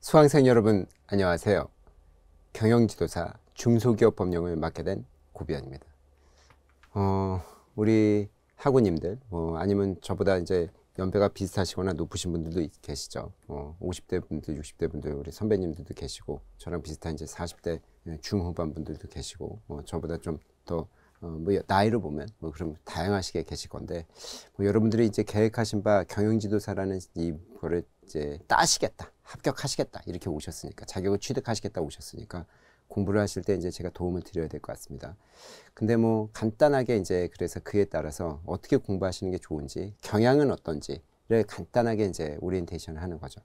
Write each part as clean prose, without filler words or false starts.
수강생 여러분 안녕하세요. 경영지도사 중소기업 법령을 맡게 된 고비원입니다. 우리 학우님들 아니면 저보다 이제 연배가 비슷하시거나 높으신 분들도 계시죠. 50대 분들, 60대 분들 우리 선배님들도 계시고 저랑 비슷한 이제 40대 중후반 분들도 계시고 저보다 좀 더 나이로 보면 그럼 다양하시게 계실 건데 여러분들이 이제 계획하신 바 경영지도사라는 이거를 이제 따시겠다, 합격하시겠다 이렇게 오셨으니까 자격을 취득하시겠다 오셨으니까 공부를 하실 때 이제 제가 도움을 드려야 될 것 같습니다. 근데 간단하게 이제 그래서 그에 따라서 어떻게 공부하시는 게 좋은지 경향은 어떤지를 간단하게 이제 오리엔테이션을 하는 거죠.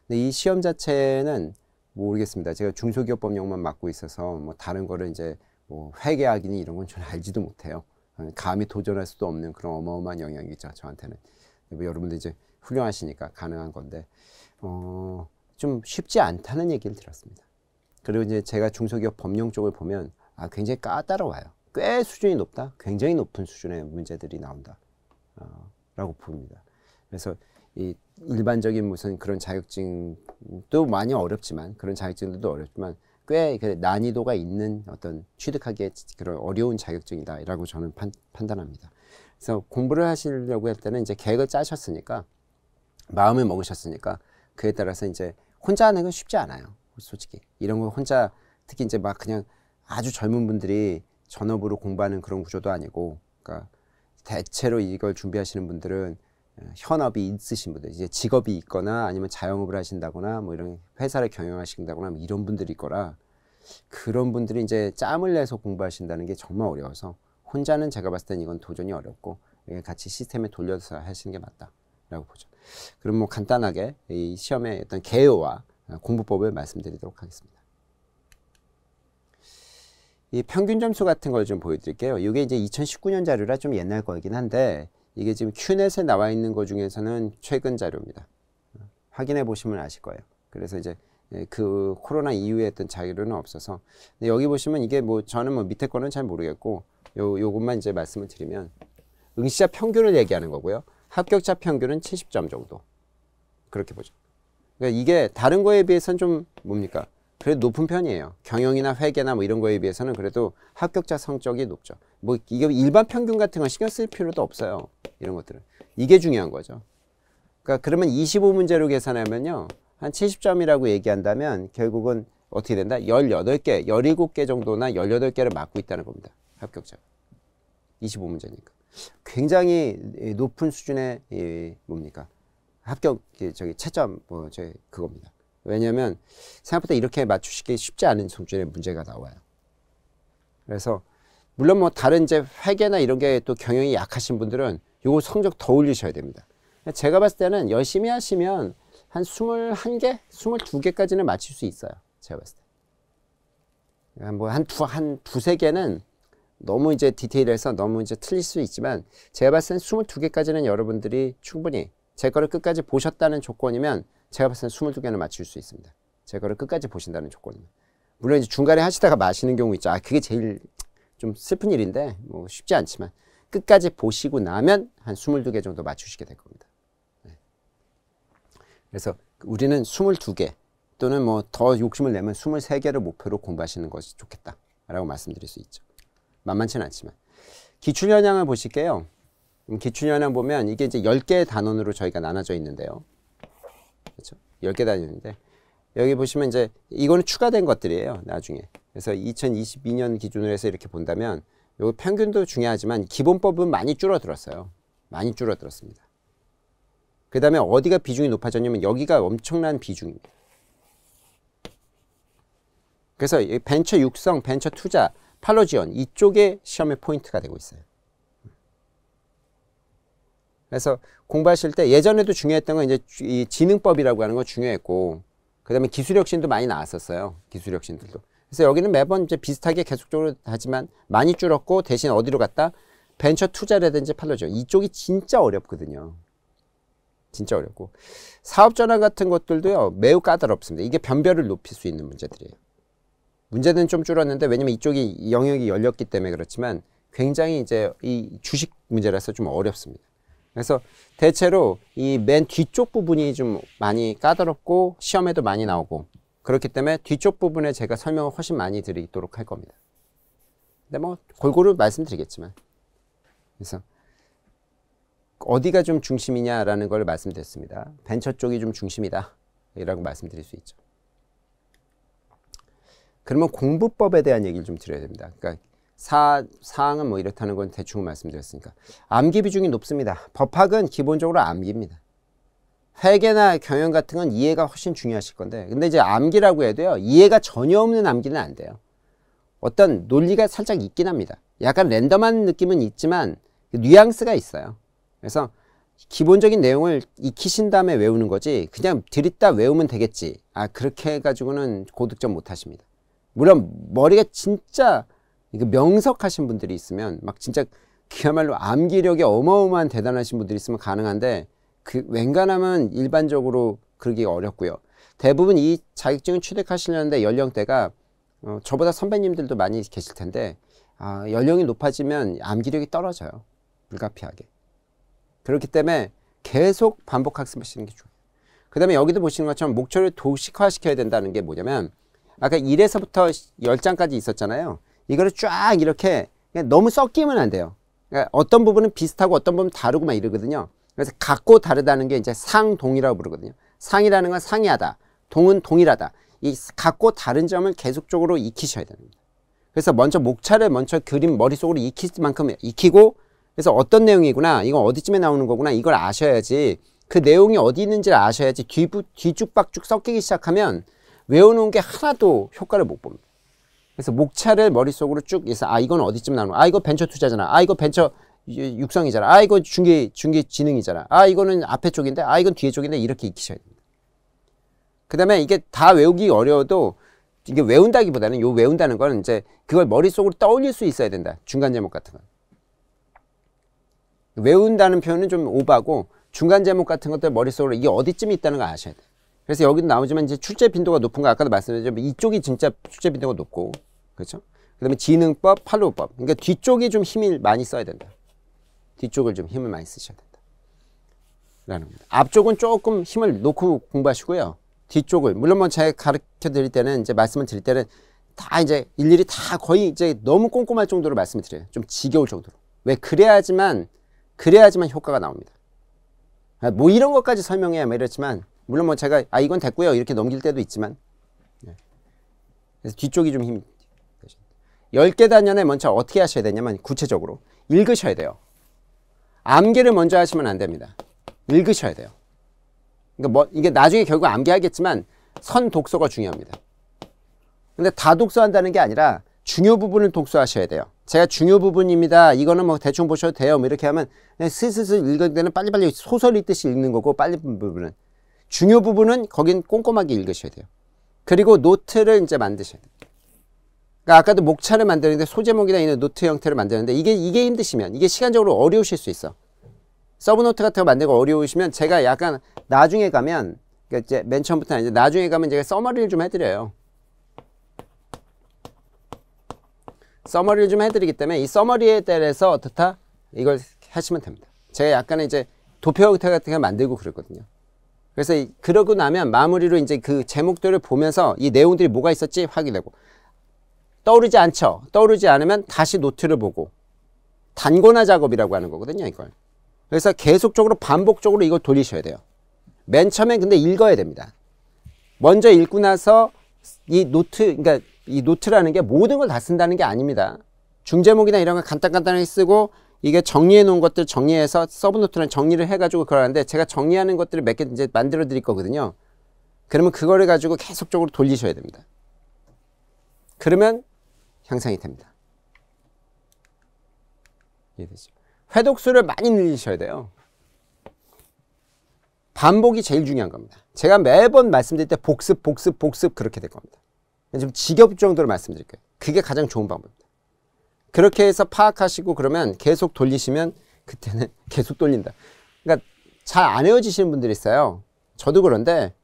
근데 이 시험 자체는 모르겠습니다. 제가 중소기업 법령만 맡고 있어서 다른 거를 이제 회계학이니 이런 건 저는 알지도 못해요. 감히 도전할 수도 없는 그런 어마어마한 영역이죠, 저한테는. 여러분들 이제 훌륭하시니까 가능한 건데 좀 쉽지 않다는 얘기를 들었습니다. 그리고 이제 제가 중소기업 법령 쪽을 보면 굉장히 까다로워요. 꽤 수준이 높다, 굉장히 높은 수준의 문제들이 나온다 라고 봅니다. 그래서 이 일반적인 무슨 그런 자격증도 많이 어렵지만 그런 자격증들도 어렵지만 꽤 난이도가 있는 어떤 취득하기에 그런 어려운 자격증이다라고 저는 판단합니다. 그래서 공부를 하시려고 할 때는 이제 계획을 짜셨으니까 마음을 먹으셨으니까 그에 따라서 이제 혼자 하는 건 쉽지 않아요. 솔직히 이런 거 혼자 특히 이제 그냥 아주 젊은 분들이 전업으로 공부하는 그런 구조도 아니고, 그러니까 대체로 이걸 준비하시는 분들은 현업이 있으신 분들, 이제 직업이 있거나 아니면 자영업을 하신다거나 이런 회사를 경영하신다거나 이런 분들이 있거라 그런 분들이 이제 짬을 내서 공부하신다는 게 정말 어려워서 혼자는 제가 봤을 땐 이건 도전이 어렵고 같이 시스템에 돌려서 하시는 게 맞다라고 보죠. 그럼 간단하게 이 시험의 어떤 개요와 공부법을 말씀드리도록 하겠습니다. 이 평균 점수 같은 걸 좀 보여드릴게요. 이게 이제 2019년 자료라 좀 옛날 거이긴 한데 이게 지금 큐넷에 나와 있는 것 중에서는 최근 자료입니다. 확인해 보시면 아실 거예요. 그래서 이제 그 코로나 이후에 했던 자료는 없어서 근데 여기 보시면 이게 저는 밑에 거는 잘 모르겠고 요것만 이제 말씀을 드리면 응시자 평균을 얘기하는 거고요. 합격자 평균은 70점 정도 그렇게 보죠. 그러니까 이게 다른 거에 비해서는 좀 뭡니까? 그래도 높은 편이에요. 경영이나 회계나 이런 거에 비해서는 그래도 합격자 성적이 높죠. 이게 일반 평균 같은 건 신경 쓸 필요도 없어요. 이런 것들은. 이게 중요한 거죠. 그러니까 그러면 25문제로 계산하면요. 한 70점이라고 얘기한다면 결국은 어떻게 된다? 18개, 17개 정도나 18개를 맞고 있다는 겁니다. 합격자가. 25문제니까. 굉장히 높은 수준의 뭡니까? 합격 채점 그겁니다. 왜냐하면 생각보다 이렇게 맞추시기 쉽지 않은 수준의 문제가 나와요. 그래서 물론 다른 이제 회계나 이런 게 또 경영이 약하신 분들은 요거 성적 더 올리셔야 됩니다. 제가 봤을 때는 열심히 하시면 한 21개, 22개까지는 맞출 수 있어요. 제가 봤을 때. 한 두세 개는 너무 이제 디테일해서 너무 이제 틀릴 수 있지만 제가 봤을 때는 22개까지는 여러분들이 충분히 제 거를 끝까지 보셨다는 조건이면 제가 봤을 때 22개는 맞출 수 있습니다. 제 거를 끝까지 보신다는 조건이면. 물론 이제 중간에 하시다가 마시는 경우 있죠. 그게 제일 좀 슬픈 일인데 쉽지 않지만 끝까지 보시고 나면 한 22개 정도 맞추시게 될 겁니다. 네. 그래서 우리는 22개 또는 더 욕심을 내면 23개를 목표로 공부하시는 것이 좋겠다라고 말씀드릴 수 있죠. 만만치는 않지만. 기출현황을 보실게요. 기출현황 보면 이게 이제 10개의 단원으로 저희가 나눠져 있는데요. 그렇죠? 10개 단위인데 여기 보시면 이제 이거는 추가된 것들이에요. 나중에. 그래서 2022년 기준으로 해서 이렇게 본다면 요 평균도 중요하지만 기본법은 많이 줄어들었어요. 많이 줄어들었습니다. 그 다음에 어디가 비중이 높아졌냐면 여기가 엄청난 비중입니다. 그래서 벤처 육성, 벤처 투자, 팔로 지원 이쪽에 시험의 포인트가 되고 있어요. 그래서 공부하실 때 예전에도 중요했던 건 이제 이 지능법이라고 하는 거 중요했고 그 다음에 기술혁신도 많이 나왔었어요. 기술혁신들도. 그래서 여기는 매번 이제 비슷하게 계속적으로 하지만 많이 줄었고 대신 어디로 갔다? 벤처 투자라든지 팔로 지원 이쪽이 진짜 어렵거든요. 진짜 어렵고 사업 전환 같은 것들도요 매우 까다롭습니다. 이게 변별을 높일 수 있는 문제들이에요. 문제는 좀 줄었는데 왜냐면 이쪽이 영역이 열렸기 때문에 그렇지만 굉장히 이제 이 주식 문제라서 좀 어렵습니다. 그래서 대체로 이 맨 뒤쪽 부분이 좀 많이 까다롭고 시험에도 많이 나오고 그렇기 때문에 뒤쪽 부분에 제가 설명을 훨씬 많이 드리도록 할 겁니다. 근데 뭐 골고루 말씀드리겠지만, 그래서 어디가 좀 중심이냐라는 걸 말씀드렸습니다. 벤처 쪽이 좀 중심이다 이라고 말씀드릴 수 있죠. 그러면 공부법에 대한 얘기를 좀 드려야 됩니다. 그러니까 사항은 뭐 이렇다는 건 대충 말씀드렸으니까. 암기 비중이 높습니다. 법학은 기본적으로 암기입니다. 회계나 경영 같은 건 이해가 훨씬 중요하실 건데, 근데 이제 암기라고 해도요, 이해가 전혀 없는 암기는 안 돼요. 어떤 논리가 살짝 있긴 합니다. 약간 랜덤한 느낌은 있지만 뉘앙스가 있어요. 그래서 기본적인 내용을 익히신 다음에 외우는 거지 그냥 들이다 외우면 되겠지, 그렇게 해가지고는 고득점 못 하십니다. 물론 머리가 진짜 명석하신 분들이 있으면 막 진짜 그야말로 암기력이 어마어마한 대단하신 분들이 있으면 가능한데, 그 웬간하면 일반적으로 그러기 어렵고요. 대부분 이 자격증을 취득하시려는데 연령대가 저보다 선배님들도 많이 계실 텐데, 연령이 높아지면 암기력이 떨어져요. 불가피하게. 그렇기 때문에 계속 반복 학습하시는 게 좋아요. 그 다음에 여기도 보시는 것처럼 목표를 도식화시켜야 된다는 게 뭐냐면, 아까 1에서부터 10장까지 있었잖아요. 이거를 쫙 이렇게 그냥 너무 섞이면 안 돼요. 그러니까 어떤 부분은 비슷하고 어떤 부분은 다르고 막 이러거든요. 그래서 같고 다르다는 게 이제 상동이라고 부르거든요. 상이라는 건 상이하다, 동은 동일하다. 이 같고 다른 점을 계속적으로 익히셔야 됩니다. 그래서 먼저 목차를 먼저 그림 머릿속으로 익힐 만큼 익히고, 그래서 어떤 내용이구나, 이건 어디쯤에 나오는 거구나, 이걸 아셔야지, 그 내용이 어디 있는지를 아셔야지. 뒤죽박죽 섞이기 시작하면 외워놓은 게 하나도 효과를 못 봅니다. 그래서 목차를 머릿속으로 쭉 해서, 이건 어디쯤 나오는 거야, 이거 벤처 투자잖아, 이거 벤처 육성이잖아, 이거 중기지능이잖아, 이거는 앞에 쪽인데, 이건 뒤에 쪽인데, 이렇게 익히셔야 됩니다. 그 다음에 이게 다 외우기 어려워도, 이게 외운다기보다는 외운다는 건 이제 그걸 머릿속으로 떠올릴 수 있어야 된다. 중간 제목 같은 건. 외운다는 표현은 좀 오바고, 중간 제목 같은 것들 머릿속으로 이게 어디쯤에 있다는 걸 아셔야 돼요. 그래서 여기도 나오지만 이제 출제 빈도가 높은 거 아까도 말씀드렸지만 이쪽이 진짜 출제 빈도가 높고, 그렇죠? 그 다음에 지능법, 팔로우법. 그러니까 뒤쪽이 좀 힘을 많이 써야 된다. 뒤쪽을 좀 힘을 많이 쓰셔야 된다. 라는 겁니다. 앞쪽은 조금 힘을 놓고 공부하시고요. 뒤쪽을, 물론 뭐 제가 가르쳐 드릴 때는, 이제 말씀을 드릴 때는 다 이제 일일이 다 거의 이제 너무 꼼꼼할 정도로 말씀을 드려요. 좀 지겨울 정도로. 왜? 그래야지만 효과가 나옵니다. 뭐 이런 것까지 설명해야 뭐 이렇지만, 물론 뭐 제가 이건 됐고요 이렇게 넘길 때도 있지만, 그래서 뒤쪽이 좀 힘이 10개 단연에 먼저 어떻게 하셔야 되냐면, 구체적으로 읽으셔야 돼요. 암기를 먼저 하시면 안 됩니다. 읽으셔야 돼요. 그러니까 뭐 이게 나중에 결국 암기하겠지만 선 독서가 중요합니다. 근데 다 독서한다는 게 아니라 중요 부분을 독서하셔야 돼요. 제가 중요 부분입니다, 이거는 뭐 대충 보셔도 돼요, 뭐 이렇게 하면 그냥 슬슬 읽을 때는 빨리빨리 소설 읽듯이 읽는 거고, 빨리 부분은, 중요 부분은 거긴 꼼꼼하게 읽으셔야 돼요. 그리고 노트를 이제 만드셔야 돼요. 그러니까 아까도 목차를 만드는데 소제목이나 이런 노트 형태를 만드는데, 이게 힘드시면, 이게 시간적으로 어려우실 수 있어. 서브노트 같은 거 만들고 어려우시면 제가 약간 나중에 가면, 그러니까 이제 맨 처음부터 아니죠, 나중에 가면 제가 서머리를 좀 해드려요. 서머리를 좀 해드리기 때문에 이 서머리에 따라서 어떻다, 이걸 하시면 됩니다. 제가 약간의 이제 도표 형태 같은 거 만들고 그랬거든요. 그래서 그러고 나면 마무리로 이제 그 제목들을 보면서 이 내용들이 뭐가 있었지 확인되고, 떠오르지 않죠. 떠오르지 않으면 다시 노트를 보고, 단권화 작업이라고 하는 거거든요, 이걸. 그래서 계속적으로 반복적으로 이걸 돌리셔야 돼요. 맨 처음엔 근데 읽어야 됩니다. 먼저 읽고 나서 이 노트, 그러니까 이 노트라는 게 모든 걸 다 쓴다는 게 아닙니다. 중제목이나 이런 거 간단하게 쓰고, 이게 정리해 놓은 것들 정리해서 서브노트랑 정리를 해가지고 그러는데, 제가 정리하는 것들을 몇 개 이제 만들어 드릴 거거든요. 그러면 그거를 가지고 계속적으로 돌리셔야 됩니다. 그러면 향상이 됩니다. 이해되죠? 회독수를 많이 늘리셔야 돼요. 반복이 제일 중요한 겁니다. 제가 매번 말씀드릴 때 복습 그렇게 될 겁니다. 좀 지겨울 정도로 말씀드릴게요. 그게 가장 좋은 방법입니다. 그렇게 해서 파악하시고 그러면 계속 돌리시면, 그때는 계속 돌린다. 그러니까 잘 안 외워지시는 분들이 있어요. 저도 그런데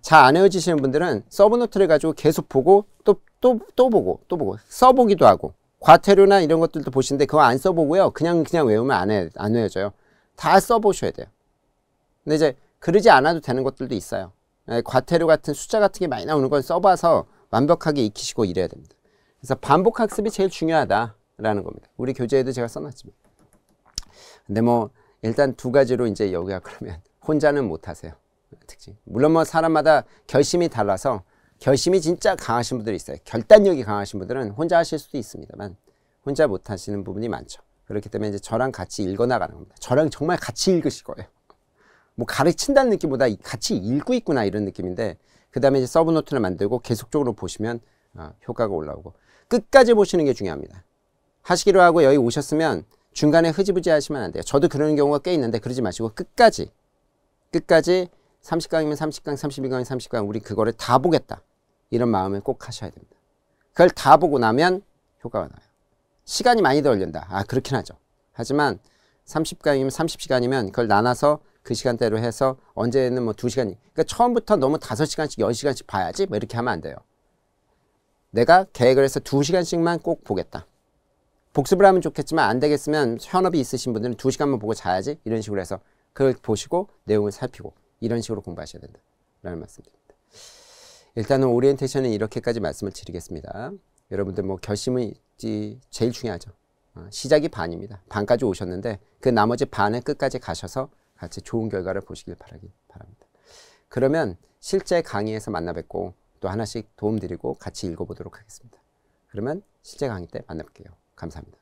잘 안 외워지시는 분들은 서브노트를 가지고 계속 보고 또 보고 써보기도 하고, 과태료나 이런 것들도 보시는데 그거 안 써보고요, 그냥 외우면 안 외워져요. 다 써보셔야 돼요. 근데 이제 그러지 않아도 되는 것들도 있어요. 과태료 같은 숫자 같은 게 많이 나오는 건 써봐서 완벽하게 익히시고 이래야 됩니다. 그래서 반복학습이 제일 중요하다라는 겁니다. 우리 교재에도 제가 써놨지만. 근데 뭐 일단 두 가지로 이제 여기가 그러면 혼자는 못하세요. 특징. 물론 뭐 사람마다 결심이 달라서 결심이 진짜 강하신 분들이 있어요. 결단력이 강하신 분들은 혼자 하실 수도 있습니다만 혼자 못하시는 부분이 많죠. 그렇기 때문에 이제 저랑 같이 읽어나가는 겁니다. 저랑 정말 같이 읽으실 거예요. 뭐 가르친다는 느낌보다 같이 읽고 있구나 이런 느낌인데 그 다음에 이제 서브노트를 만들고 계속적으로 보시면 효과가 올라오고 끝까지 보시는 게 중요합니다. 하시기로 하고 여기 오셨으면 중간에 흐지부지 하시면 안 돼요. 저도 그러는 경우가 꽤 있는데 그러지 마시고 끝까지 30강이면 30강, 32강이면 30강 우리 그거를 다 보겠다. 이런 마음을 꼭 하셔야 됩니다. 그걸 다 보고 나면 효과가 나요. 시간이 많이 더 걸린다. 그렇긴 하죠. 하지만 30강이면 30시간이면 그걸 나눠서 그 시간대로 해서 언제는 뭐 2시간, 그러니까 처음부터 너무 5시간씩, 10시간씩 봐야지 뭐 이렇게 하면 안 돼요. 내가 계획을 해서 2시간씩만 꼭 보겠다. 복습을 하면 좋겠지만 안 되겠으면 현업이 있으신 분들은 2시간만 보고 자야지 이런 식으로 해서 그걸 보시고 내용을 살피고 이런 식으로 공부하셔야 된다 라는 말씀드립니다. 일단은 오리엔테이션은 이렇게까지 말씀을 드리겠습니다. 여러분들 뭐 결심이 제일 중요하죠. 시작이 반입니다. 반까지 오셨는데 그 나머지 반을 끝까지 가셔서 같이 좋은 결과를 보시길 바랍니다. 그러면 실제 강의에서 만나 뵙고 또 하나씩 도움드리고 같이 읽어보도록 하겠습니다. 그러면 실제 강의 때 만나 뵐게요. 감사합니다.